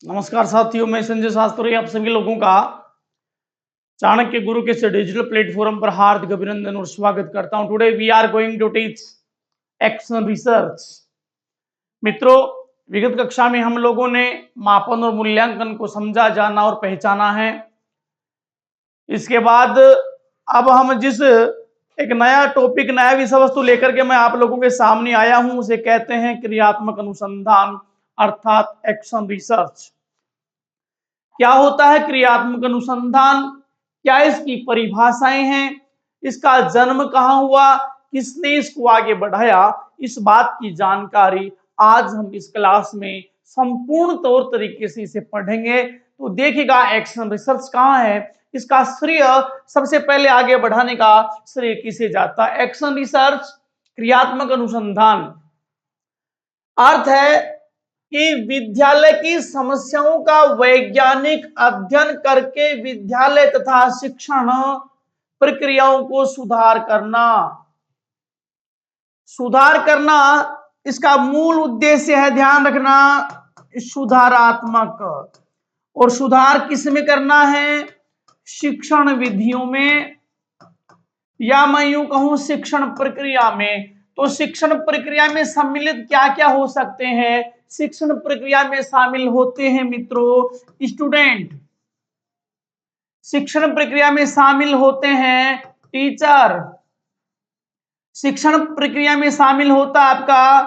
नमस्कार साथियों, मैं संजय शास्त्री आप सभी लोगों का चाणक्य गुरु के इस डिजिटल प्लेटफॉर्म पर हार्दिक अभिनंदन और स्वागत करता हूं। Today we are going to teach action research. मित्रों, विगत कक्षा में हम लोगों ने मापन और मूल्यांकन को समझा, जाना और पहचाना है। इसके बाद अब हम जिस एक नया टॉपिक, नया विषय वस्तु लेकर के मैं आप लोगों के सामने आया हूं, उसे कहते हैं क्रियात्मक अनुसंधान अर्थात एक्शन रिसर्च। क्या होता है क्रियात्मक अनुसंधान, क्या इसकी परिभाषाएं हैं, इसका जन्म कहाँ हुआ, किसने इसको आगे बढ़ाया, इस बात की जानकारी आज हम इस क्लास में संपूर्ण तौर तरीके से इसे पढ़ेंगे। तो देखिएगा एक्शन रिसर्च कहाँ है, इसका श्रेय सबसे पहले आगे बढ़ाने का श्रेय किसे जाता है। एक्शन रिसर्च क्रियात्मक अनुसंधान अर्थ है कि विद्यालय की समस्याओं का वैज्ञानिक अध्ययन करके विद्यालय तथा शिक्षण प्रक्रियाओं को सुधार करना इसका मूल उद्देश्य है। ध्यान रखना, सुधारात्मक। और सुधार किस में करना है? शिक्षण विधियों में, या मैं यूं कहूं शिक्षण प्रक्रिया में। तो शिक्षण प्रक्रिया में सम्मिलित क्या क्या हो सकते हैं? शिक्षण प्रक्रिया में शामिल होते हैं मित्रों स्टूडेंट, शिक्षण प्रक्रिया में शामिल होते हैं टीचर, शिक्षण प्रक्रिया में शामिल होता आपका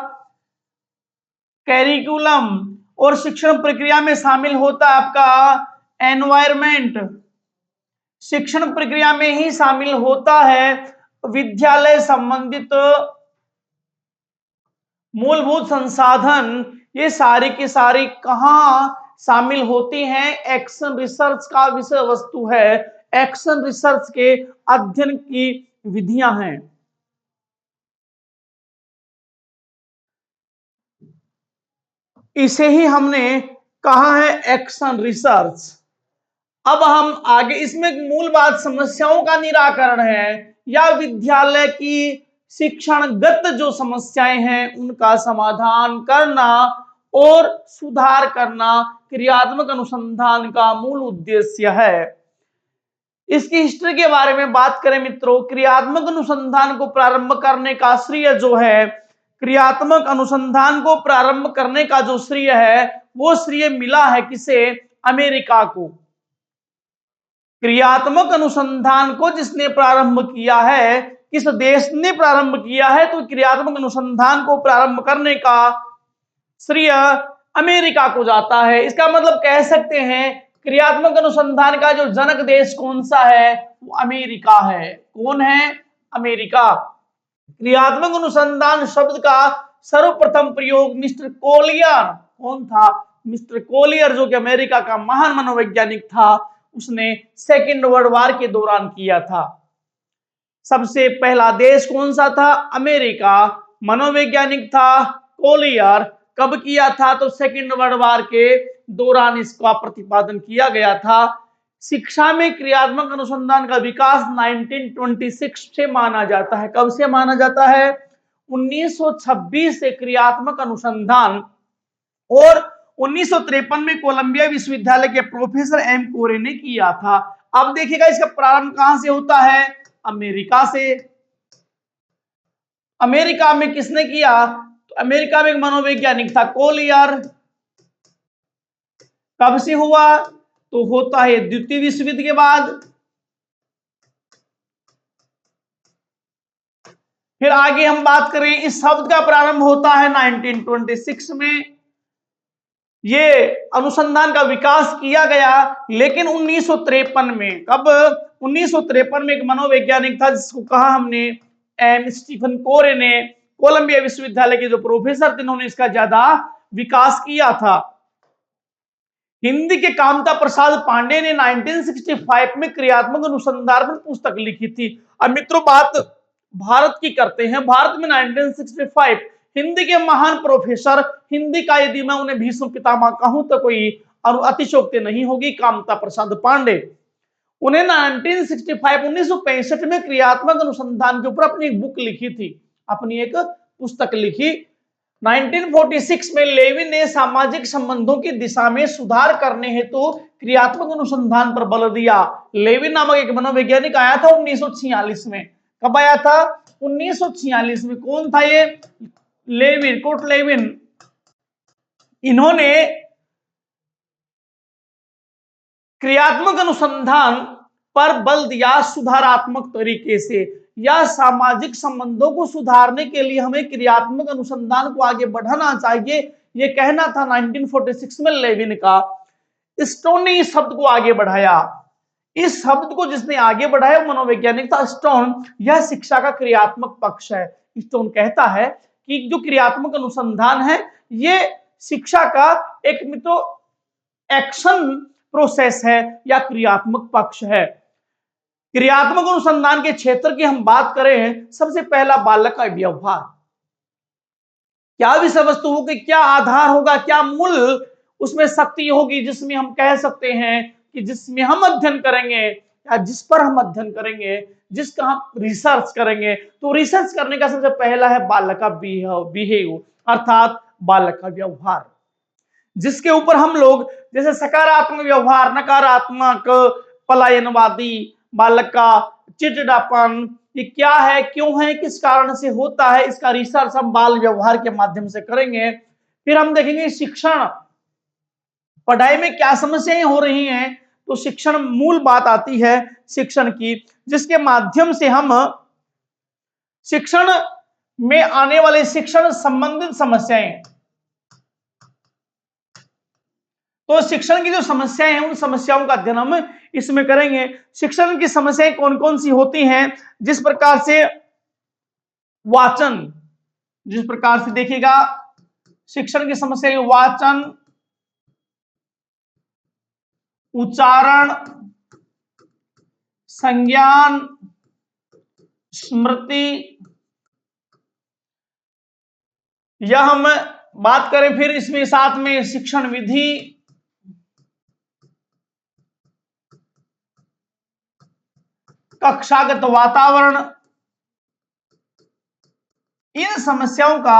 कैरिकुलम, और शिक्षण प्रक्रिया में शामिल होता आपका एनवायरमेंट। शिक्षण प्रक्रिया में ही शामिल होता है विद्यालय संबंधित मूलभूत संसाधन। ये सारी की सारी कहां शामिल होती हैं? एक्शन रिसर्च का विषय वस्तु है, एक्शन रिसर्च के अध्ययन की विधियां हैं। इसे ही हमने कहा है एक्शन रिसर्च। अब हम आगे इसमें मूल बात समस्याओं का निराकरण है, या विद्यालय की शिक्षणगत जो समस्याएं हैं उनका समाधान करना और सुधार करना क्रियात्मक अनुसंधान का मूल उद्देश्य है। इसकी हिस्ट्री के बारे में बात करें मित्रों, क्रियात्मक अनुसंधान को प्रारंभ करने का श्रेय जो है, क्रियात्मक अनुसंधान को प्रारंभ करने का जो श्रेय है वो श्रेय मिला है किसे? अमेरिका को। क्रियात्मक अनुसंधान को जिसने प्रारंभ किया है, किस देश ने प्रारंभ किया है? तो क्रियात्मक अनुसंधान को प्रारंभ करने का श्रेय अमेरिका को जाता है। इसका मतलब कह सकते हैं क्रियात्मक अनुसंधान का जो जनक देश कौन सा है? वो अमेरिका है। कौन है? अमेरिका। क्रियात्मक अनुसंधान शब्द का सर्वप्रथम प्रयोग मिस्टर कोलियर, कौन था? मिस्टर कोलियर, जो कि अमेरिका का महान मनोवैज्ञानिक था, उसने सेकेंड वर्ल्ड वार के दौरान किया था। सबसे पहला देश कौन सा था? अमेरिका। मनोवैज्ञानिक था कोलियर। कब किया था? तो सेकेंड वर्ल्ड वार के दौरान इसका प्रतिपादन किया गया था। शिक्षा में क्रियात्मक अनुसंधान का विकास 1926 से माना जाता है। कब से माना जाता है? 1926 से क्रियात्मक अनुसंधान। और 1953 में कोलंबिया विश्वविद्यालय के प्रोफेसर एम कोरे ने किया था। अब देखिएगा इसका प्रारंभ कहां से होता है? अमेरिका से। अमेरिका में किसने किया? तो अमेरिका में एक मनोवैज्ञानिक था कोलियर। कब से हुआ? तो होता है द्वितीय विश्व युद्ध के बाद। फिर आगे हम बात करें, इस शब्द का प्रारंभ होता है 1926 में। ये अनुसंधान का विकास किया गया, लेकिन 1953 में, कब? 1953 में एक मनोवैज्ञानिक था जिसको कहा हमने एम स्टीफन कोरे ने, कोलंबिया विश्वविद्यालय के जो प्रोफेसर थे, उन्होंने इसका ज्यादा विकास किया था। हिंदी के कामता प्रसाद पांडे ने 1965 में क्रियात्मक अनुसंधान पर पुस्तक लिखी थी। अब मित्रों बात भारत की करते हैं। भारत में 1965 हिंदी के महान प्रोफेसर, हिंदी का यदि मैं उन्हें भीष्म पितामह कहूं तो कोई अतिशोक्ति नहीं होगी, कामता प्रसाद पांडे। उन्हें 1965 में क्रियात्मक अनुसंधान के ऊपर अपनी एक बुक लिखी थी, अपनी एक पुस्तक लिखी। 1946 में लेविन ने सामाजिक संबंधों की दिशा में सुधार करने हेतु तो क्रियात्मक अनुसंधान पर बल दिया। लेविन नामक एक मनोवैज्ञानिक आया था 1946 में। कब आया था? 1946 में। कौन था ये? Lewin, Kurt Lewin. इन्होंने क्रियात्मक अनुसंधान पर बल दिया सुधारात्मक तरीके से, या सामाजिक संबंधों को सुधारने के लिए हमें क्रियात्मक अनुसंधान को आगे बढ़ाना चाहिए, यह कहना था 1946 में लेविन का। स्टोन ने इस शब्द को आगे बढ़ाया। इस शब्द को जिसने आगे बढ़ाया वो मनोवैज्ञानिक था स्टोन। यह शिक्षा का क्रियात्मक पक्ष है। स्टोन कहता है कि जो क्रियात्मक अनुसंधान है ये शिक्षा का एक मित्रों एक्शन प्रोसेस है या क्रियात्मक पक्ष है। क्रियात्मक अनुसंधान के क्षेत्र की हम बात करें, सबसे पहला बालक का व्यवहार। क्या विषय वस्तु होगी, क्या आधार होगा, क्या मूल उसमें शक्ति होगी जिसमें हम कह सकते हैं कि जिसमें हम अध्ययन करेंगे या जिस पर हम अध्ययन करेंगे, जिसका हम रिसर्च करेंगे। तो रिसर्च करने का सबसे पहला है बालक का बिहेव, अर्थात बालक का व्यवहार, जिसके ऊपर हम लोग जैसे सकारात्मक व्यवहार, नकारात्मक, पलायनवादी, बालक का चिड़चिड़ापन, ये क्या है, क्यों है, किस कारण से होता है, इसका रिसर्च हम बाल व्यवहार के माध्यम से करेंगे। फिर हम देखेंगे शिक्षण, पढ़ाई में क्या समस्याएं हो रही हैं, तो शिक्षण मूल बात आती है शिक्षण की, जिसके माध्यम से हम शिक्षण में आने वाले शिक्षण संबंधित समस्याएं, तो शिक्षण की जो समस्याएं हैं उन समस्याओं का अध्ययन हम इसमें करेंगे। शिक्षण की समस्याएं कौन कौन सी होती हैं, जिस प्रकार से वाचन, जिस प्रकार से देखिएगा शिक्षण की समस्या वाचन, उच्चारण, संज्ञान, स्मृति, यह हम बात करें। फिर इसमें साथ में शिक्षण विधि, कक्षागत वातावरण, इन समस्याओं का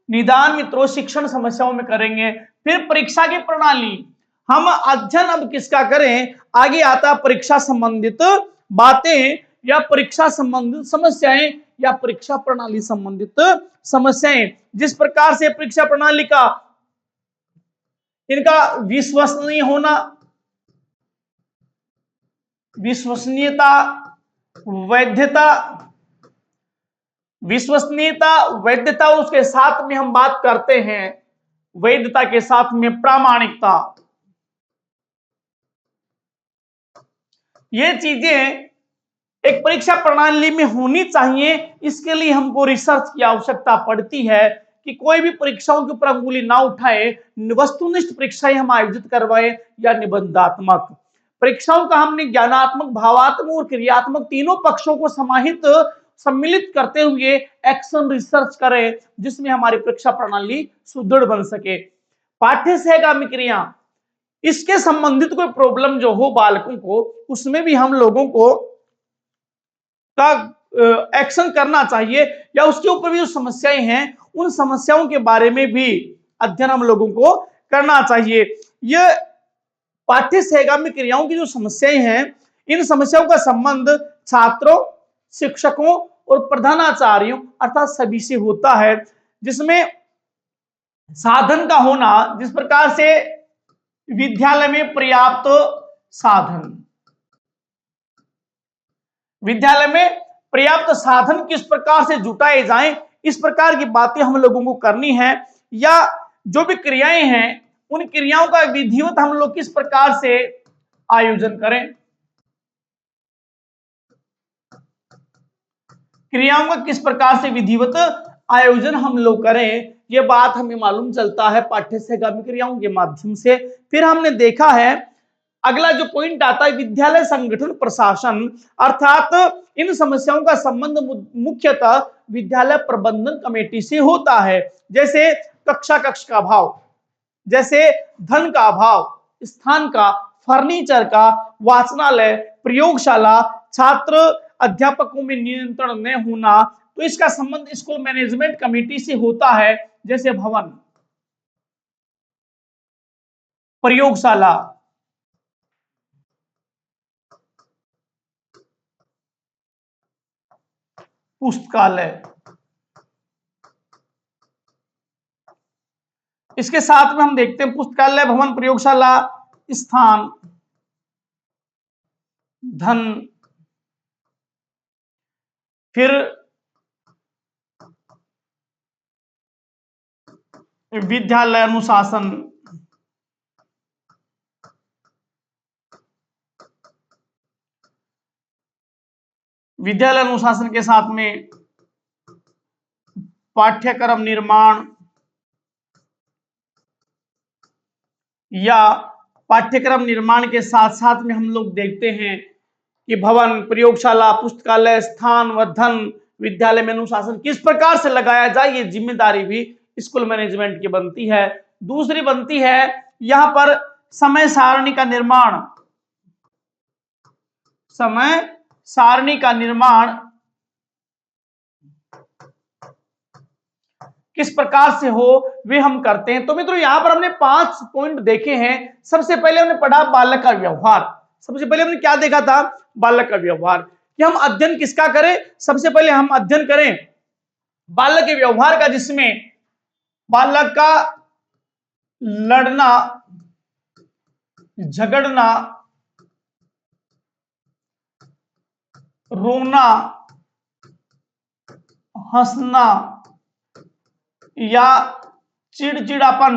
निदान मित्रों शिक्षण समस्याओं में करेंगे। फिर परीक्षा की प्रणाली, हम अध्ययन अब किसका करें, आगे आता परीक्षा संबंधित बातें या परीक्षा संबंधित समस्याएं या परीक्षा प्रणाली संबंधित समस्याएं, जिस प्रकार से परीक्षा प्रणाली का इनका विश्वसनीय होना, विश्वसनीयता, वैधता, विश्वसनीयता, वैधता, उसके साथ में हम बात करते हैं वैधता के साथ में प्रामाणिकता। ये चीजें एक परीक्षा प्रणाली में होनी चाहिए। इसके लिए हमको रिसर्च की आवश्यकता पड़ती है कि कोई भी परीक्षाओं के ऊपर अंगुली ना उठाए, वस्तुनिष्ठ परीक्षाएं हम आयोजित करवाएं या निबंधात्मक परीक्षाओं का हमने ज्ञानात्मक, भावात्मक और क्रियात्मक तीनों पक्षों को समाहित सम्मिलित करते हुए एक्शन रिसर्च करें, जिसमें हमारी परीक्षा प्रणाली सुदृढ़ बन सके। पाठ्य सहगामी क्रिया, इसके संबंधित कोई प्रॉब्लम जो हो बालकों को, उसमें भी हम लोगों को का एक्शन करना चाहिए, या उसके ऊपर भी जो समस्याएं हैं उन समस्याओं के बारे में भी अध्ययन हम लोगों को करना चाहिए। यह पाठ्य सहगामी क्रियाओं की जो समस्याएं हैं, इन समस्याओं का संबंध छात्रों, शिक्षकों और प्रधानाचार्यों अर्थात सभी से होता है, जिसमें साधन का होना, जिस प्रकार से विद्यालय में पर्याप्त साधन, विद्यालय में पर्याप्त साधन किस प्रकार से जुटाए जाएं, इस प्रकार की बातें हम लोगों को करनी है। या जो भी क्रियाएं हैं उन क्रियाओं का विधिवत हम लोग किस प्रकार से आयोजन करें, क्रियाओं का किस प्रकार से विधिवत आयोजन हम लोग करें, यह बात हमें मालूम चलता है पाठ्य सहगामी क्रियाओं के माध्यम से। फिर हमने देखा है अगला जो पॉइंट आता है विद्यालय संगठन प्रशासन, अर्थात इन समस्याओं का संबंध मुख्यतः विद्यालय प्रबंधन कमेटी से होता है, जैसे कक्षा कक्ष का अभाव, जैसे धन का अभाव, स्थान का, फर्नीचर का, वाचनालय, प्रयोगशाला, छात्र अध्यापकों में नियंत्रण न होना, तो इसका संबंध स्कूल मैनेजमेंट कमेटी से होता है, जैसे भवन, प्रयोगशाला, पुस्तकालय। इसके साथ में हम देखते हैं पुस्तकालय, भवन, प्रयोगशाला, स्थान, धन, फिर विद्यालय अनुशासन, विद्यालय अनुशासन के साथ में पाठ्यक्रम निर्माण या पाठ्यक्रम निर्माण के साथ साथ में हम लोग देखते हैं कि भवन, प्रयोगशाला, पुस्तकालय, स्थान व धन, विद्यालय में अनुशासन किस प्रकार से लगाया जाए, ये जिम्मेदारी भी स्कूल मैनेजमेंट की बनती है। दूसरी बनती है यहां पर समय सारणी का निर्माण, समय सारणी का निर्माण किस प्रकार से हो वे हम करते हैं। तो मित्रों यहां पर हमने 5 पॉइंट देखे हैं। सबसे पहले हमने पढ़ा बालक का व्यवहार। सबसे पहले हमने क्या देखा था? बालक का व्यवहार, कि हम अध्ययन किसका करें? सबसे पहले हम अध्ययन करें बालक के व्यवहार का, जिसमें बालक का लड़ना, झगड़ना, रोना, हंसना या चिड़चिड़ापन,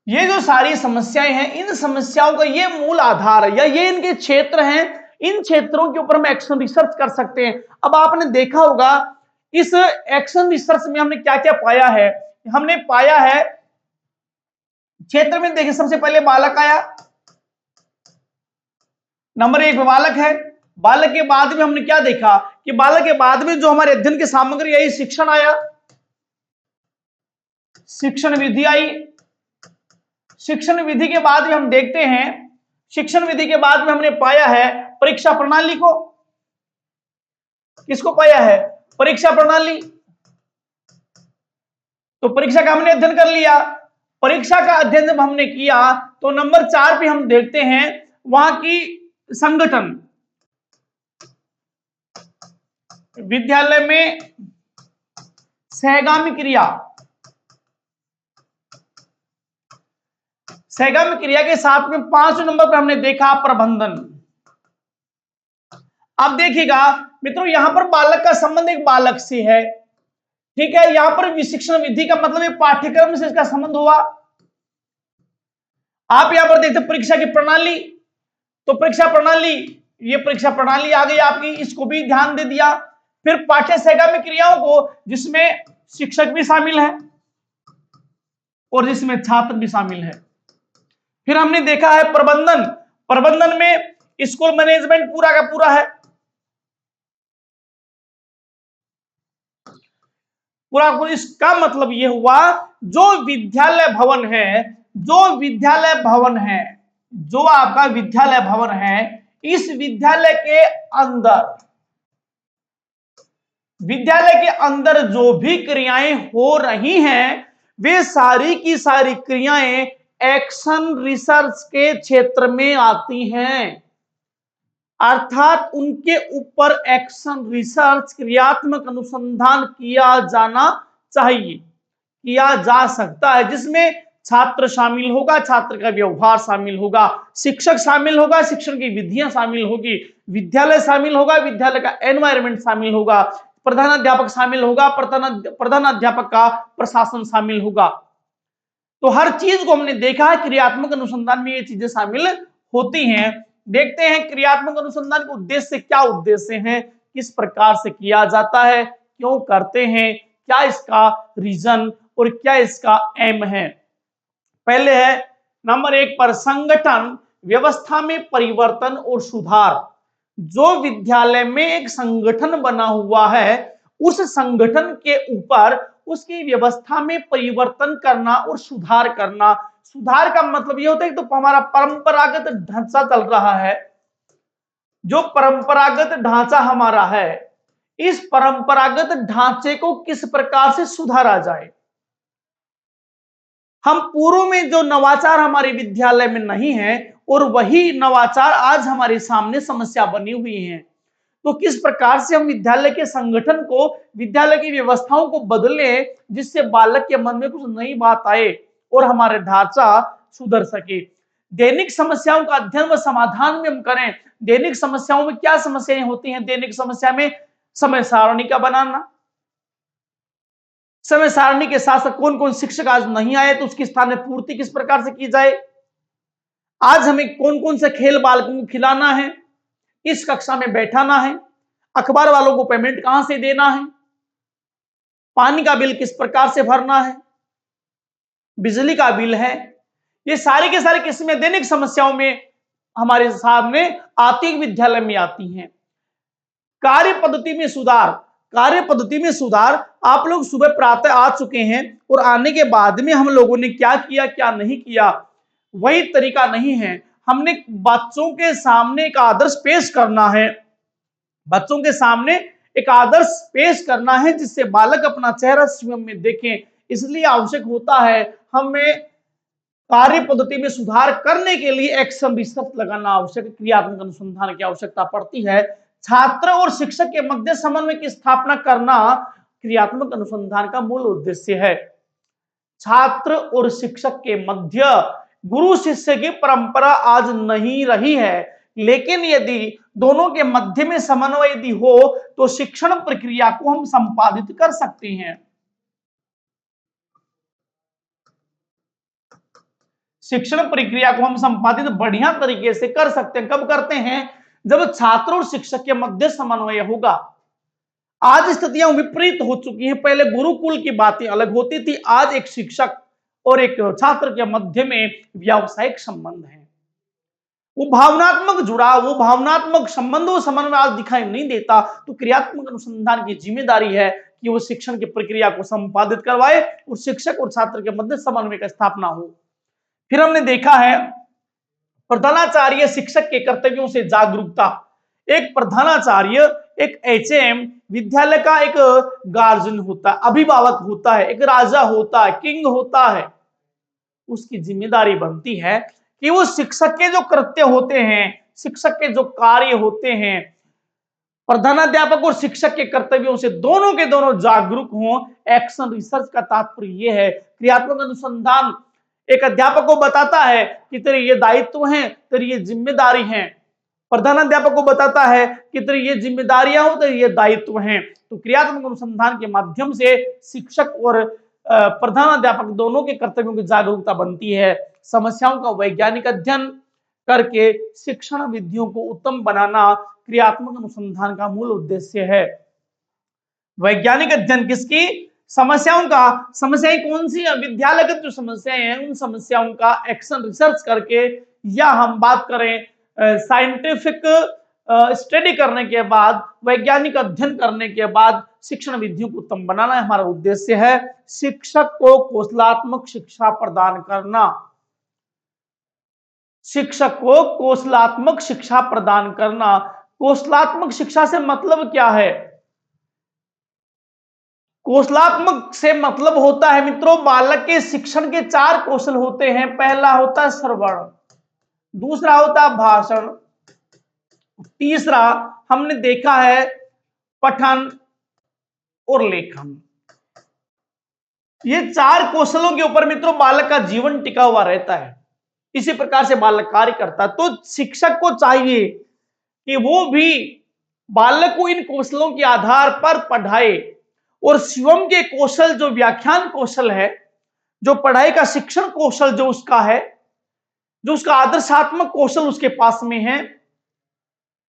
ये जो सारी समस्याएं हैं, इन समस्याओं का ये मूल आधार है या ये इनके क्षेत्र हैं। इन क्षेत्रों के ऊपर हम एक्शन रिसर्च कर सकते हैं। अब आपने देखा होगा इस एक्शन रिसर्च में हमने क्या क्या पाया है। हमने पाया है क्षेत्र में, देखिए सबसे पहले बालक आया, नंबर 1 बालक है। बालक के बाद में हमने क्या देखा कि बालक के बाद में जो हमारे अध्ययन की सामग्री आई, शिक्षण आया, शिक्षण विधि आई। शिक्षण विधि के बाद में हम देखते हैं, शिक्षण विधि के बाद में हमने पाया है परीक्षा प्रणाली को। किसको पाया है? परीक्षा प्रणाली। तो परीक्षा का हमने अध्ययन कर लिया। परीक्षा का अध्ययन जब हमने किया तो नंबर 4 पे हम देखते हैं वहां की संगठन, विद्यालय में सहगामी क्रिया, सहगामी क्रिया के साथ में 5 नंबर पर हमने देखा प्रबंधन। अब देखिएगा मित्रों, यहां पर बालक का संबंध एक बालक से है, ठीक है। यहां पर शिक्षण विधि का मतलब एक पाठ्यक्रम से इसका संबंध हुआ। आप यहां पर देखते परीक्षा की प्रणाली, तो परीक्षा प्रणाली, ये परीक्षा प्रणाली आ गई आपकी, इसको भी ध्यान दे दिया। फिर पाठ्य सहगामी क्रियाओं को, जिसमें शिक्षक भी शामिल है और जिसमें छात्र भी शामिल है। फिर हमने देखा है प्रबंधन। प्रबंधन में स्कूल मैनेजमेंट पूरा का पूरा है, पूरा। इसका मतलब यह हुआ जो विद्यालय भवन है, जो विद्यालय भवन है, जो आपका विद्यालय भवन है, इस विद्यालय के अंदर, विद्यालय के अंदर जो भी क्रियाएं हो रही हैं, वे सारी की सारी क्रियाएं एक्शन रिसर्च के क्षेत्र में आती हैं। अर्थात उनके ऊपर एक्शन रिसर्च, क्रियात्मक अनुसंधान किया जाना चाहिए, किया जा सकता है, जिसमें छात्र शामिल होगा, छात्र का व्यवहार शामिल होगा, शिक्षक शामिल होगा, शिक्षण की विधियां शामिल होगी, विद्यालय शामिल होगा, विद्यालय का एनवायरनमेंट शामिल होगा, प्रधानाध्यापक शामिल होगा, प्रधानाध्यापक का प्रशासन शामिल होगा। तो हर चीज को हमने देखा है, क्रियात्मक अनुसंधान में ये चीजें शामिल होती हैं। देखते हैं क्रियात्मक अनुसंधान के उद्देश्य, क्या उद्देश्य हैं, किस प्रकार से किया जाता है, क्यों करते हैं, क्या इसका रीजन और क्या इसका एम है। पहले है नंबर 1 पर संगठन व्यवस्था में परिवर्तन और सुधार। जो विद्यालय में एक संगठन बना हुआ है, उस संगठन के ऊपर उसकी व्यवस्था में परिवर्तन करना और सुधार करना। सुधार का मतलब यह होता है कि तो हमारा परंपरागत ढांचा चल रहा है, जो परंपरागत ढांचा हमारा है, इस परंपरागत ढांचे को किस प्रकार से सुधारा जाए। हम पूर्व में जो नवाचार हमारे विद्यालय में नहीं है और वही नवाचार आज हमारे सामने समस्या बनी हुई है, तो किस प्रकार से हम विद्यालय के संगठन को, विद्यालय की व्यवस्थाओं को बदलें जिससे बालक के मन में कुछ नई बात आए और हमारे ढांचा सुधर सके। दैनिक समस्याओं का अध्ययन व समाधान में हम करें। दैनिक समस्याओं में क्या समस्याएं होती हैं? दैनिक समस्या में समय सारणी का बनाना, समय सारणी के साथ साथ कौन कौन शिक्षक आज नहीं आए तो उसकी स्थान में पूर्ति किस प्रकार से की जाए, आज हमें कौन कौन से खेल बालकों को खिलाना है, किस कक्षा में बैठाना है, अखबार वालों को पेमेंट कहां से देना है, पानी का बिल किस प्रकार से भरना है, बिजली का बिल है, ये सारे के सारे किस्में दैनिक समस्याओं में हमारे सामने आती विद्यालय में आती हैं। कार्य पद्धति में सुधार, कार्य पद्धति में सुधार, आप लोग सुबह प्रातः आ चुके हैं और आने के बाद में हम लोगों ने क्या किया क्या नहीं किया वही तरीका नहीं है। हमने बच्चों के सामने एक आदर्श पेश करना है, बच्चों के सामने एक आदर्श पेश करना है जिससे बालक अपना चेहरा स्वयं में देखें। इसलिए आवश्यक होता है हमें कार्य पद्धति में सुधार करने के लिए एक्शन रिसर्च लगाना आवश्यक, क्रियात्मक अनुसंधान की आवश्यकता पड़ती है। छात्र और शिक्षक के मध्य समन्वय की स्थापना करना क्रियात्मक अनुसंधान का मूल उद्देश्य है। छात्र और शिक्षक के मध्य गुरु शिष्य की परंपरा आज नहीं रही है, लेकिन यदि दोनों के मध्य में समन्वय यदि हो तो शिक्षण प्रक्रिया को हम संपादित कर सकते हैं। शिक्षण प्रक्रिया को हम संपादित बढ़िया तरीके से कर सकते हैं। कब करते हैं? जब छात्र और शिक्षक के मध्य समन्वय होगा। आज स्थितियां विपरीत हो चुकी हैं। पहले गुरुकुल की बातें अलग होती थी, आज एक शिक्षक और एक छात्र के मध्य में व्यावसायिक संबंध है। वो भावनात्मक जुड़ाव, वो भावनात्मक संबंध, वो समन्वय आज दिखाई नहीं देता। तो क्रियात्मक अनुसंधान की जिम्मेदारी है कि वो शिक्षण की प्रक्रिया को संपादित करवाए और शिक्षक और छात्र के मध्य समन्वय का स्थापना हो। फिर हमने देखा है प्रधानाचार्य शिक्षक के कर्तव्यों से जागरूकता। एक प्रधानाचार्य, एक एचएम विद्यालय का एक गार्जियन होता है, अभिभावक होता है, एक राजा होता है, किंग होता है। उसकी जिम्मेदारी बनती है कि वो शिक्षक के जो कृत्य होते हैं, शिक्षक के जो कार्य होते हैं, प्रधानाध्यापक और शिक्षक के कर्तव्यों से दोनों के दोनों जागरूक हों। एक्शन रिसर्च का तात्पर्य यह है, क्रियात्मक अनुसंधान एक अध्यापक को बताता है कि तेरे ये दायित्व हैं, तेरी ये जिम्मेदारी हैं। प्रधानाध्यापक को बताता है कि तेरी ये जिम्मेदारियां हो, तेरी ये दायित्व हैं। तो क्रियात्मक अनुसंधान के माध्यम से शिक्षक और प्रधानाध्यापक दोनों के कर्तव्यों की जागरूकता बनती है। समस्याओं का वैज्ञानिक अध्ययन करके शिक्षण विधियों को उत्तम बनाना क्रियात्मक अनुसंधान का मूल उद्देश्य है। वैज्ञानिक अध्ययन किसकी? समस्याओं का। समस्याएं कौन सी है? विद्यालयगत जो समस्याएं हैं उन समस्याओं का एक्शन रिसर्च करके, या हम बात करें साइंटिफिक स्टडी करने के बाद, वैज्ञानिक अध्ययन करने के बाद शिक्षण विधियों को उत्तम बनाना हमारा उद्देश्य है। शिक्षक को कौशलात्मक शिक्षा प्रदान करना, शिक्षक को कौशलात्मक शिक्षा प्रदान करना। कौशलात्मक शिक्षा से मतलब क्या है? कौशलात्मक से मतलब होता है मित्रों, बालक के शिक्षण के 4 कौशल होते हैं। पहला होता है श्रवण, दूसरा होता है भाषण, तीसरा हमने देखा है पठन और लेखन। ये 4 कौशलों के ऊपर मित्रों बालक का जीवन टिका हुआ रहता है। इसी प्रकार से बालक कार्य करता है। तो शिक्षक को चाहिए कि वो भी बालक को इन कौशलों के आधार पर पढ़ाए और स्वयं के कौशल, जो व्याख्यान कौशल है, जो पढ़ाई का शिक्षण कौशल जो उसका है, जो उसका आदर्शात्मक कौशल उसके पास में है,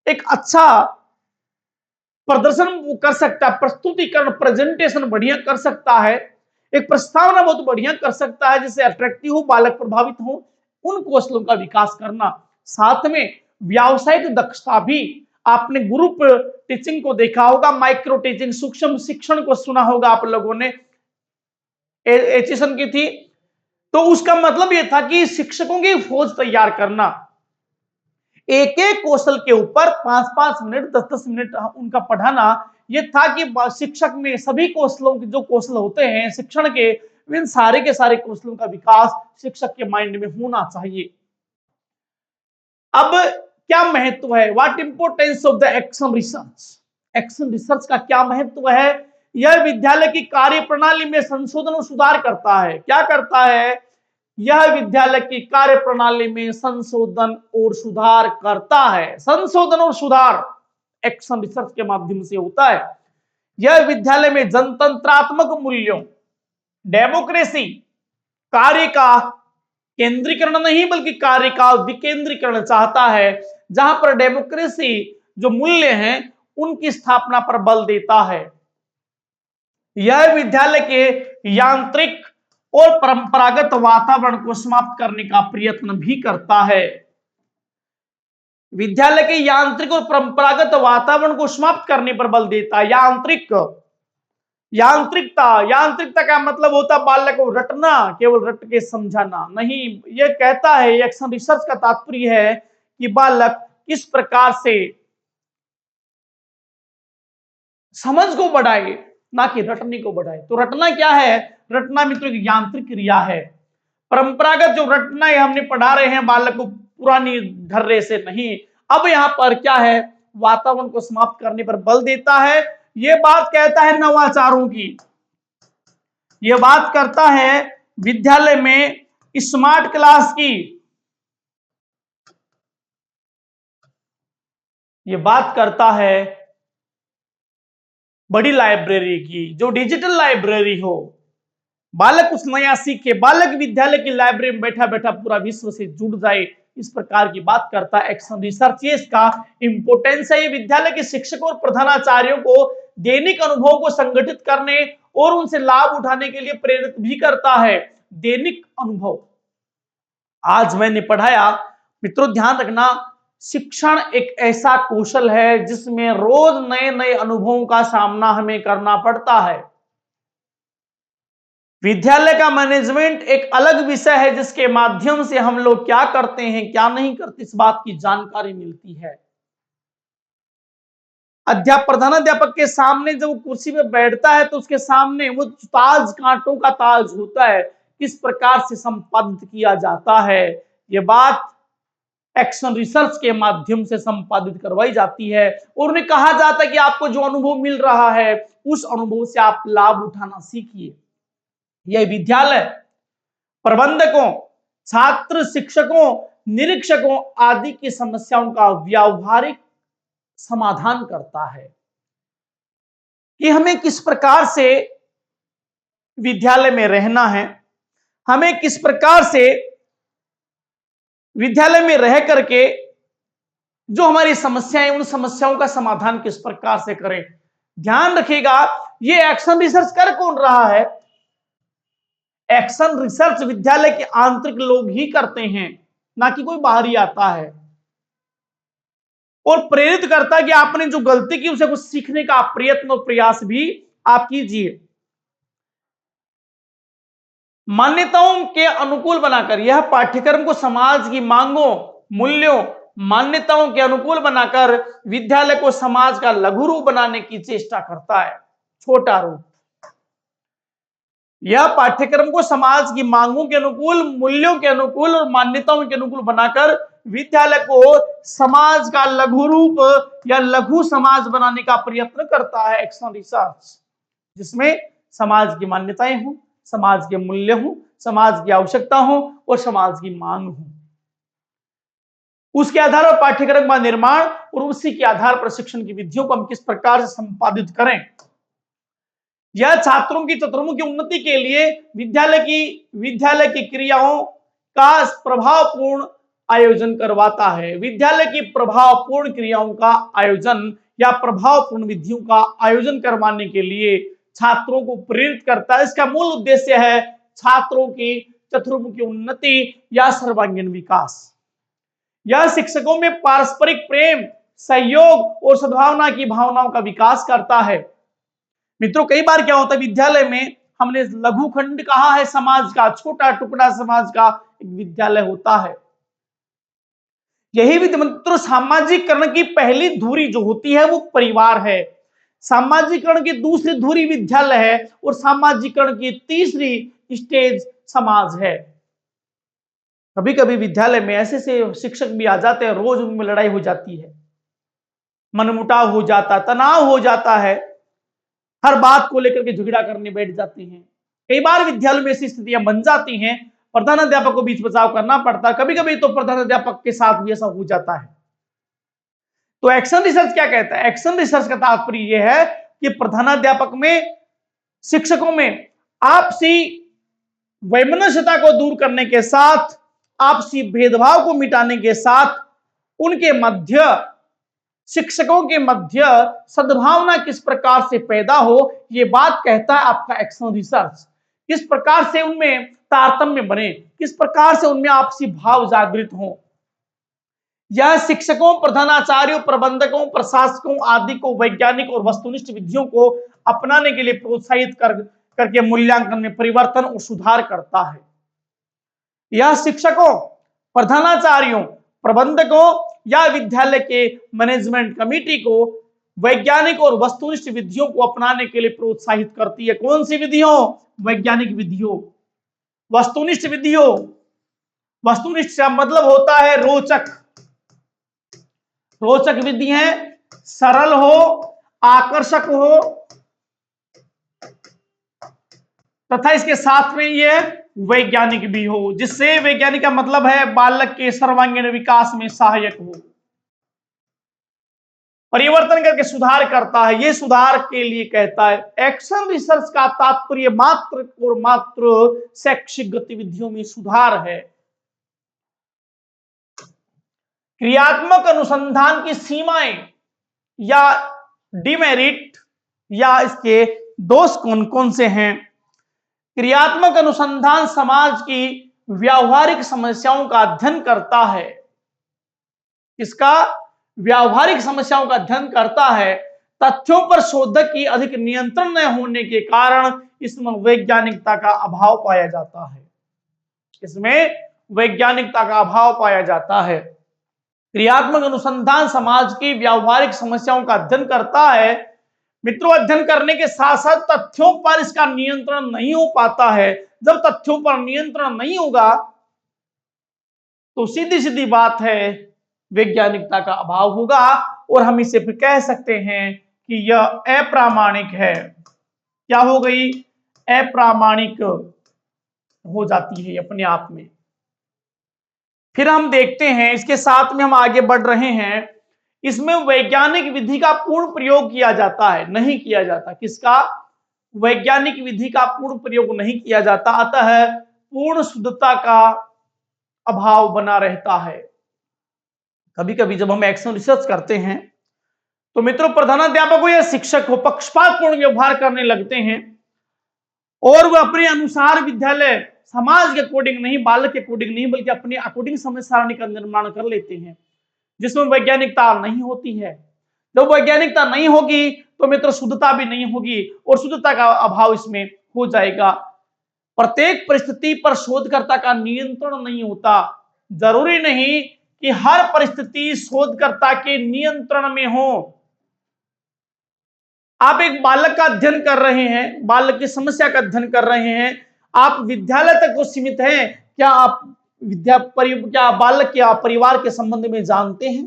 एक अच्छा प्रदर्शन वो कर सकता है, प्रस्तुतिकरण, प्रेजेंटेशन बढ़िया कर सकता है, एक प्रस्तावना बहुत बढ़िया कर सकता है जिससे अट्रैक्टिव हो, बालक प्रभावित हो। उन कौशलों का विकास करना, साथ में व्यावसायिक दक्षता भी। आपने ग्रुप टीचिंग को देखा होगा, माइक्रो टीचिंग, सूक्ष्म शिक्षण को सुना होगा आप लोगों ने, एचएसएन की थी। तो उसका मतलब यह था कि शिक्षकों की फौज तैयार करना, एक एक कौशल के ऊपर 5-5 मिनट, 10-10 मिनट उनका पढ़ाना, ये था कि शिक्षक में सभी कौशलों के जो कौशल होते हैं शिक्षण के, इन सारे के सारे कौशलों का विकास शिक्षक के माइंड में होना चाहिए। अब क्या महत्व है, what importance of the action research, action research का क्या महत्व है। यह विद्यालय की कार्य प्रणाली में संशोधन और सुधार करता है। क्या करता है, यह विद्यालय की कार्य प्रणाली में संशोधन और सुधार करता है। संशोधन और सुधार एक्शन रिसर्च के माध्यम से होता है। यह विद्यालय में जनतंत्रात्मक मूल्यों, डेमोक्रेसी, कार्य का केंद्रीकरण नहीं बल्कि कार्य का विकेंद्रीकरण चाहता है, जहां पर डेमोक्रेसी जो मूल्य हैं उनकी स्थापना पर बल देता है। यह विद्यालय के यांत्रिक और परंपरागत वातावरण को समाप्त करने का प्रयत्न भी करता है। विद्यालय के यांत्रिक और परंपरागत वातावरण को समाप्त करने पर बल देता है। यांत्रिकता का मतलब होता है बालक को रटना, केवल रट के समझाना नहीं। यह कहता है, एक्शन रिसर्च का तात्पर्य है कि बालक किस प्रकार से समझ को बढ़ाए, ना कि रटने को बढ़ाए। तो रटना क्या है, रटना मित्रों की यांत्रिक क्रिया है। परंपरागत जो रटना है हमने पढ़ा रहे हैं बालक को पुरानी ढर्रे से नहीं। अब यहां पर क्या है, वातावरण को समाप्त करने पर बल देता है। यह बात कहता है नवाचारों की, यह बात करता है विद्यालय में स्मार्ट क्लास की, यह बात करता है बड़ी लाइब्रेरी की, जो डिजिटल लाइब्रेरी हो। बालक कुछ नया सीखे, बालक विद्यालय की लाइब्रेरी में बैठा बैठा पूरा विश्व से जुड़ जाए, इस प्रकार की बात करता है एक्शन रिसर्च। ये इसका इंपोर्टेंस है। ये विद्यालय के शिक्षकों और प्रधानाचार्यों को दैनिक अनुभव को संगठित करने और उनसे लाभ उठाने के लिए प्रेरित भी करता है। दैनिक अनुभव आज मैंने पढ़ाया, मित्रों ध्यान रखना, शिक्षण एक ऐसा कौशल है जिसमें रोज नए नए अनुभवों का सामना हमें करना पड़ता है। विद्यालय का मैनेजमेंट एक अलग विषय है जिसके माध्यम से हम लोग क्या करते हैं क्या नहीं करते इस बात की जानकारी मिलती है। प्रधानाध्यापक के सामने जब वो कुर्सी पे बैठता है तो उसके सामने वो ताज, कांटों का ताज होता है, किस प्रकार से संपादित किया जाता है। ये बात एक्शन रिसर्च के माध्यम से संपादित करवाई जाती है और उन्हें कहा जाता है कि आपको जो अनुभव मिल रहा है उस अनुभव से आप लाभ उठाना सीखिए। यह विद्यालय प्रबंधकों, छात्र, शिक्षकों, निरीक्षकों आदि की समस्याओं का व्यावहारिक समाधान करता है कि हमें किस प्रकार से विद्यालय में रहना है, हमें किस प्रकार से विद्यालय में रह करके जो हमारी समस्याएं उन समस्याओं का समाधान किस प्रकार से करें। ध्यान रखिएगा, ये एक्शन रिसर्च कर कौन रहा है, एक्शन रिसर्च विद्यालय के आंतरिक लोग ही करते हैं, ना कि कोई बाहरी आता है और प्रेरित करता है कि आपने जो गलती की उसे कुछ सीखने का प्रयत्न और प्रयास भी आप कीजिए। मान्यताओं के अनुकूल बनाकर यह पाठ्यक्रम को समाज की मांगों, मूल्यों, मान्यताओं के अनुकूल बनाकर विद्यालय को समाज का लघु रूप बनाने की चेष्टा करता है, छोटा रूप। यह पाठ्यक्रम को समाज की मांगों के अनुकूल, मूल्यों के अनुकूल और मान्यताओं के अनुकूल बनाकर विद्यालय को समाज का लघु रूप या लघु समाज बनाने का प्रयत्न करता है एक्शन रिसर्च, जिसमें समाज की मान्यताएं हों, समाज के मूल्य हों, समाज की आवश्यकता हो और समाज की मांग हो। उसके आधार पर पाठ्यक्रम का निर्माण और उसी के आधार पर शिक्षण की विधियों को हम किस प्रकार से संपादित करें, यह छात्रों की चतुर्मुखी उन्नति के लिए विद्यालय की क्रियाओं का प्रभावपूर्ण आयोजन करवाता है। विद्यालय की प्रभावपूर्ण क्रियाओं का आयोजन या प्रभावपूर्ण विधियों का आयोजन करवाने के लिए छात्रों को प्रेरित करता है। इसका मूल उद्देश्य है छात्रों की चतुर्मुखी उन्नति या सर्वांगीण विकास। यह शिक्षकों में पारस्परिक प्रेम, सहयोग और सद्भावना की भावनाओं का विकास करता है। मित्रों कई बार क्या होता है, विद्यालय में हमने लघु खंड कहा है, समाज का छोटा टुकड़ा समाज का एक विद्यालय होता है। यही मित्रों सामाजिकरण की पहली धुरी जो होती है वो परिवार है। सामाजिकरण की दूसरी धुरी विद्यालय है और सामाजिकरण की तीसरी स्टेज समाज है। कभी कभी विद्यालय में ऐसे से शिक्षक भी आ जाते हैं, रोज उनमें लड़ाई हो जाती है, मनमुटाव हो जाता, तनाव हो जाता है, हर बात को लेकर के झगड़ा करने बैठ जाते हैं। कई बार विद्यालय में ऐसी स्थितियां बन जाती हैं, प्रधान अध्यापक को बीच बचाव करना पड़ता है, कभी कभी तो प्रधान अध्यापक के साथ भी ऐसा हो जाता है। तो एक्शन रिसर्च क्या कहता है? एक्शन रिसर्च का तात्पर्य यह है कि प्रधानाध्यापक में, शिक्षकों में आपसी वैमनस्यता को दूर करने के साथ, आपसी भेदभाव को मिटाने के साथ, उनके मध्य, शिक्षकों के मध्य सद्भावना किस प्रकार से पैदा हो, यह बात कहता है आपका एक्शन रिसर्च। किस प्रकार से उनमें तारतम्य बने, किस प्रकार से उनमें आपसी भाव जागृत हो। यह शिक्षकों, प्रधानाचार्यों, प्रबंधकों, प्रशासकों आदि को वैज्ञानिक और वस्तुनिष्ठ विधियों को अपनाने के लिए प्रोत्साहित करके मूल्यांकन में परिवर्तन और सुधार करता है। यह शिक्षकों, प्रधानाचार्यों, प्रबंधकों या विद्यालय के मैनेजमेंट कमेटी को वैज्ञानिक और वस्तुनिष्ठ विधियों को अपनाने के लिए प्रोत्साहित करती है। कौन सी विधियों? वैज्ञानिक विधियों, वस्तुनिष्ठ विधियों। वस्तुनिष्ठ का मतलब होता है रोचक। रोचक विधि है, सरल हो, आकर्षक हो, तथा इसके साथ में यह वैज्ञानिक भी हो, जिससे वैज्ञानिक का मतलब है बालक के सर्वांगीण विकास में सहायक हो, परिवर्तन करके सुधार करता है। यह सुधार के लिए कहता है। एक्शन रिसर्च का तात्पर्य मात्र और मात्र शैक्षिक गतिविधियों में सुधार है। क्रियात्मक अनुसंधान की सीमाएं या डिमेरिट या इसके दोष कौन कौन से हैं? क्रियात्मक अनुसंधान समाज की व्यावहारिक समस्याओं का अध्ययन करता है। इसका व्यावहारिक समस्याओं का अध्ययन करता है। तथ्यों पर शोधक की अधिक नियंत्रण न होने के कारण इसमें वैज्ञानिकता का अभाव पाया जाता है। इसमें वैज्ञानिकता का अभाव पाया जाता है। क्रियात्मक अनुसंधान समाज की व्यावहारिक समस्याओं का अध्ययन करता है। मित्रों, अध्ययन करने के साथ साथ तथ्यों पर इसका नियंत्रण नहीं हो पाता है। जब तथ्यों पर नियंत्रण नहीं होगा तो सीधी सीधी बात है, वैज्ञानिकता का अभाव होगा और हम इसे फिर कह सकते हैं कि यह अप्रामाणिक है। क्या हो गई? अप्रामाणिक हो जाती है अपने आप में। फिर हम देखते हैं, इसके साथ में हम आगे बढ़ रहे हैं, इसमें वैज्ञानिक विधि का पूर्ण प्रयोग किया जाता है, नहीं किया जाता। किसका? वैज्ञानिक विधि का पूर्ण प्रयोग नहीं किया जाता, अतः पूर्ण शुद्धता का अभाव बना रहता है। कभी कभी जब हम एक्शन रिसर्च करते हैं तो मित्रों, प्रधानाध्यापक हो या शिक्षक हो, पक्षपातपूर्ण व्यवहार करने लगते हैं और वह अपने अनुसार विद्यालय समाज के अकॉर्डिंग नहीं, बालक के अकॉर्डिंग नहीं, बल्कि अपने अकॉर्डिंग समय सारणी का निर्माण कर लेते हैं, जिसमें वैज्ञानिकता नहीं होती है। जब वैज्ञानिकता नहीं होगी तो मित्र शुद्धता भी नहीं होगी और शुद्धता का अभाव इसमें हो जाएगा। प्रत्येक परिस्थिति पर शोधकर्ता का नियंत्रण नहीं होता। जरूरी नहीं कि हर परिस्थिति शोधकर्ता के नियंत्रण में हो। आप एक बालक का अध्ययन कर रहे हैं, बालक की समस्या का अध्ययन कर रहे हैं, आप विद्यालय तक को सीमित हैं। क्या आप क्या बालक के परिवार के संबंध में जानते हैं?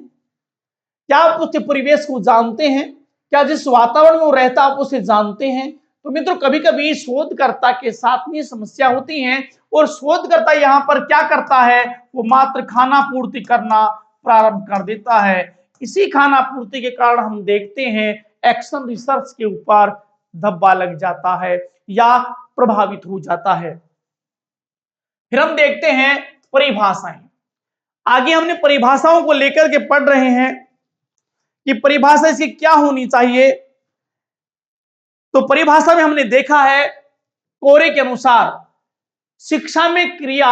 क्या आप उसके परिवेश को जानते हैं? क्या जिस वातावरण में वो रहता आप उसे जानते हैं? तो मित्रों, कभी कभी शोधकर्ता के साथ में समस्या होती है और शोधकर्ता यहाँ पर क्या करता है? वो मात्र खाना पूर्ति करना प्रारंभ कर देता है। इसी खाना पूर्ति के कारण हम देखते हैं एक्शन रिसर्च के ऊपर धब्बा लग जाता है या प्रभावित हो जाता है। फिर हम देखते हैं परिभाषाएं। आगे हमने परिभाषाओं को लेकर के पढ़ रहे हैं कि परिभाषा इसकी क्या होनी चाहिए। तो परिभाषा में हमने देखा है, कोरे के अनुसार शिक्षा में क्रिया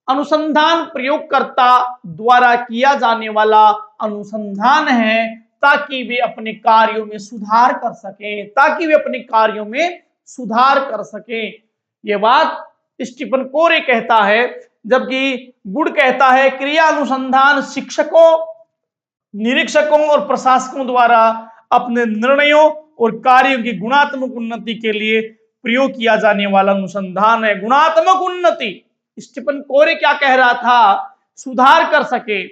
अनुसंधान प्रयोगकर्ता द्वारा किया जाने वाला अनुसंधान है ताकि वे अपने कार्यों में सुधार कर सकें, ताकि वे अपने कार्यों में सुधार कर सकें। यह बात स्टीफन कोरे कहता है, जबकि गुड कहता है क्रिया अनुसंधान शिक्षकों, निरीक्षकों और प्रशासकों द्वारा अपने निर्णयों और कार्यों की गुणात्मक उन्नति के लिए प्रयोग किया जाने वाला अनुसंधान है। गुणात्मक उन्नति, स्टीफन कोरे क्या कह रहा था? सुधार कर सके,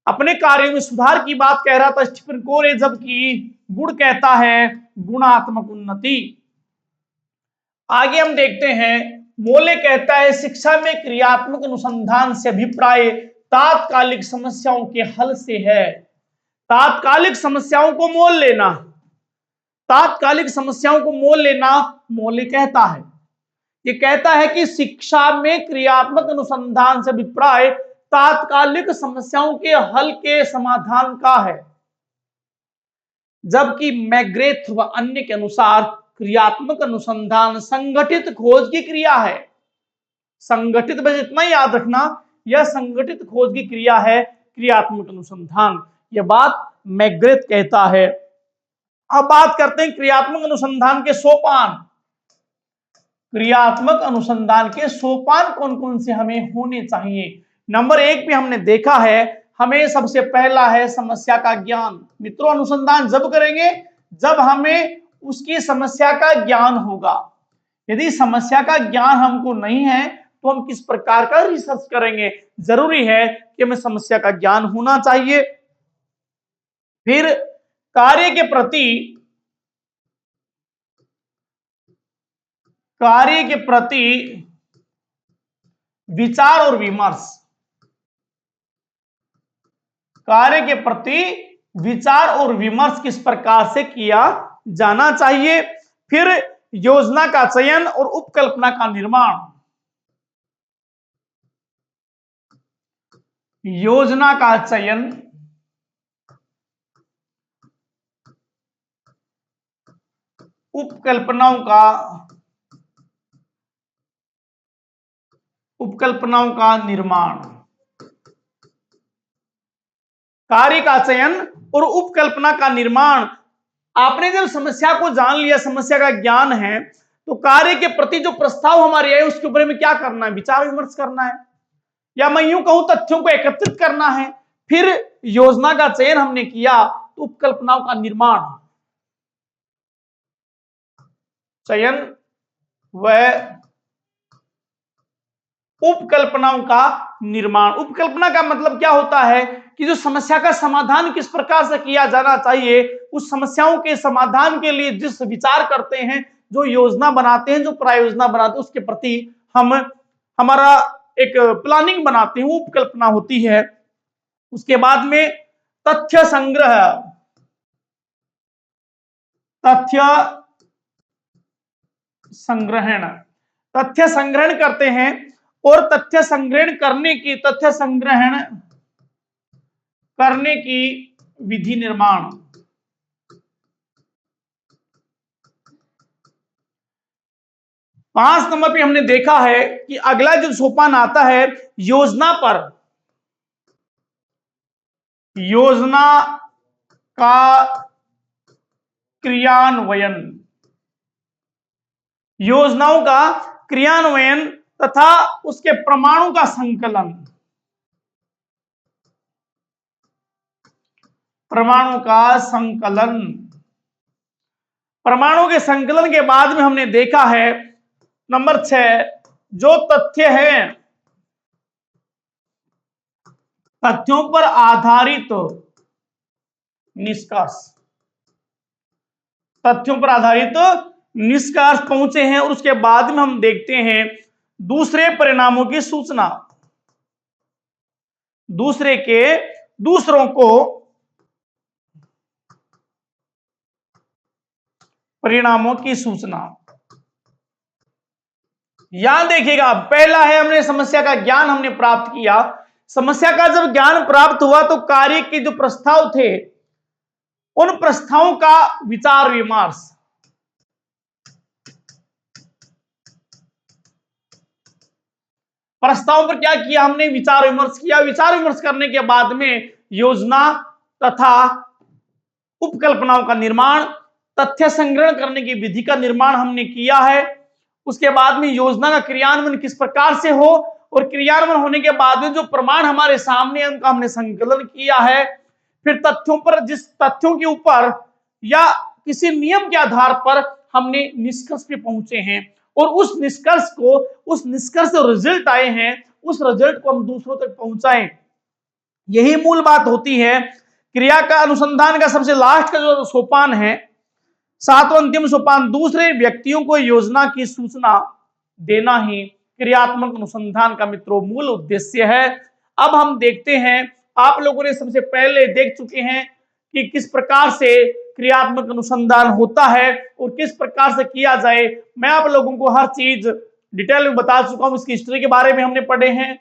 अपने कार्यों में सुधार की बात कह रहा था स्टीफन कोरे, जबकि गुण कहता है गुणात्मक उन्नति। आगे हम देखते हैं, मोले कहता है शिक्षा में क्रियात्मक अनुसंधान से अभिप्राय तात्कालिक समस्याओं के हल से है। तात्कालिक समस्याओं को मोल लेना, तात्कालिक समस्याओं को मोल लेना मोले कहता है। ये कहता है कि शिक्षा में क्रियात्मक अनुसंधान से अभिप्राय तात्कालिक समस्याओं के हल के समाधान का है, जबकि मैग्रेथ व अन्य के अनुसार क्रियात्मक अनुसंधान संगठित खोज की क्रिया है। संगठित, बस इतना ही याद रखना, यह संगठित खोज की क्रिया है क्रियात्मक अनुसंधान। यह बात मैग्रेथ कहता है। अब बात करते हैं क्रियात्मक अनुसंधान के सोपान। क्रियात्मक अनुसंधान के सोपान कौन कौन से हमें होने चाहिए? नंबर 1 पे हमने देखा है, हमें सबसे पहला है समस्या का ज्ञान। मित्रों, अनुसंधान जब करेंगे जब हमें उसकी समस्या का ज्ञान होगा। यदि समस्या का ज्ञान हमको नहीं है तो हम किस प्रकार का रिसर्च करेंगे? जरूरी है कि हमें समस्या का ज्ञान होना चाहिए। फिर कार्य के प्रति विचार और विमर्श, कार्य के प्रति विचार और विमर्श किस प्रकार से किया जाना चाहिए। फिर योजना का चयन और उपकल्पना का निर्माण, योजना का चयन, उपकल्पनाओं का निर्माण, कार्य का चयन और उपकल्पना का निर्माण। आपने जब समस्या को जान लिया, समस्या का ज्ञान है, तो कार्य के प्रति जो प्रस्ताव हमारे आए उसके ऊपर में क्या करना है? विचार विमर्श करना है, या मैं यूं कहूं तथ्यों को एकत्रित करना है। फिर योजना का चयन हमने किया तो उपकल्पनाओं का निर्माण, चयन व उपकल्पनाओं का निर्माण। उपकल्पना का मतलब क्या होता है कि जो समस्या का समाधान किस प्रकार से किया जाना चाहिए, उस समस्याओं के समाधान के लिए जिस विचार करते हैं, जो योजना बनाते हैं, जो प्रायोजना बनाते हैं, उसके प्रति हम हमारा एक प्लानिंग बनाते हैं, वो उपकल्पना होती है। उसके बाद में तथ्य संग्रह, तथ्य संग्रहण, तथ्य संग्रहण करते हैं और तथ्य संग्रहण करने की विधि निर्माण। पांच नंबर पे हमने देखा है कि अगला जो सोपान आता है योजना पर, योजना का क्रियान्वयन, योजनाओं का क्रियान्वयन तथा उसके प्रमाणों का संकलन, प्रमाणों का संकलन। प्रमाणों के संकलन के बाद में हमने देखा है नंबर 6, जो तथ्य है, तथ्यों पर आधारित निष्कर्ष, तथ्यों पर आधारित निष्कर्ष पहुंचे हैं। और उसके बाद में हम देखते हैं दूसरे परिणामों की सूचना, दूसरों को परिणामों की सूचना। यहां देखिएगा, पहला है हमने समस्या का ज्ञान हमने प्राप्त किया। समस्या का जब ज्ञान प्राप्त हुआ तो कार्य के जो प्रस्ताव थे उन प्रस्तावों का विचार विमर्श, प्रस्ताव पर क्या किया हमने? विचार विमर्श किया। विचार विमर्श करने के बाद में योजना तथा उपकल्पनाओं का निर्माण, तथ्य संग्रहण करने की विधि का निर्माण हमने किया है। उसके बाद में योजना का क्रियान्वयन किस प्रकार से हो, और क्रियान्वयन होने के बाद में जो प्रमाण हमारे सामने उनका हमने संकलन किया है। फिर तथ्यों पर, जिस तथ्यों के ऊपर या किसी नियम के आधार पर हमने निष्कर्ष पे पहुंचे हैं और उस निष्कर्ष जो रिजल्ट आए हैं उस रिजल्ट को हम दूसरों तक पहुंचाएं। यही मूल बात होती है। क्रिया का अनुसंधान का सबसे लास्ट का जो सोपान है, सातवां अंतिम सोपान, दूसरे व्यक्तियों को योजना की सूचना देना ही क्रियात्मक अनुसंधान का मित्रों मूल उद्देश्य है। अब हम देखते हैं, आप लोगों ने सबसे पहले देख चुके हैं कि किस प्रकार से क्रियात्मक अनुसंधान होता है और किस प्रकार से किया जाए। मैं आप लोगों को हर चीज डिटेल में बता चुका हूं। इसकी हिस्ट्री के बारे में हमने पढ़े हैं,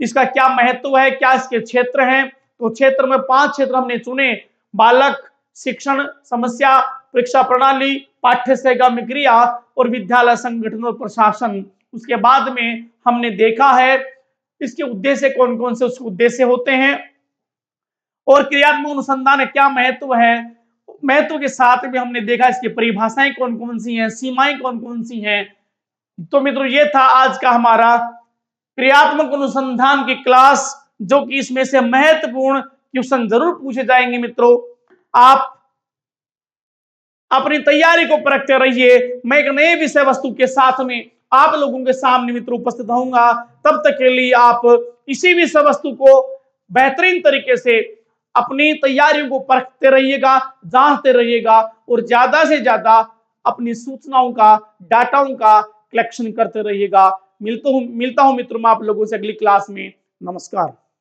इसका क्या महत्व है, क्या इसके क्षेत्र हैं। तो क्षेत्र में 5 क्षेत्र हमने चुने: बालक, शिक्षण, समस्या, परीक्षा प्रणाली, पाठ्य सहगामी क्रिया और विद्यालय संगठन और प्रशासन। उसके बाद में हमने देखा है इसके उद्देश्य कौन कौन से उसके उद्देश्य होते हैं और क्रियात्मक अनुसंधान का क्या महत्व है। महत्व के साथ में हमने देखा इसकी परिभाषाएं कौन कौन सी हैं, सीमाएं कौन कौन सी हैं। तो मित्रों ये था आज का हमारा क्रियात्मक अनुसंधान की क्लास, जो कि इसमें से महत्वपूर्ण क्वेश्चन जरूर पूछे जाएंगे। मित्रों आप अपनी तैयारी को परखते रहिए। मैं एक नए विषय वस्तु के साथ में आप लोगों के सामने मित्रों उपस्थित होऊंगा। तब तक के लिए आप इसी विषय वस्तु को बेहतरीन तरीके से अपनी तैयारियों को परखते रहिएगा, जांचते रहिएगा और ज्यादा से ज्यादा अपनी सूचनाओं का, डाटाओं का कलेक्शन करते रहिएगा। मिलता हूं मित्रों मैं आप लोगों से अगली क्लास में। नमस्कार।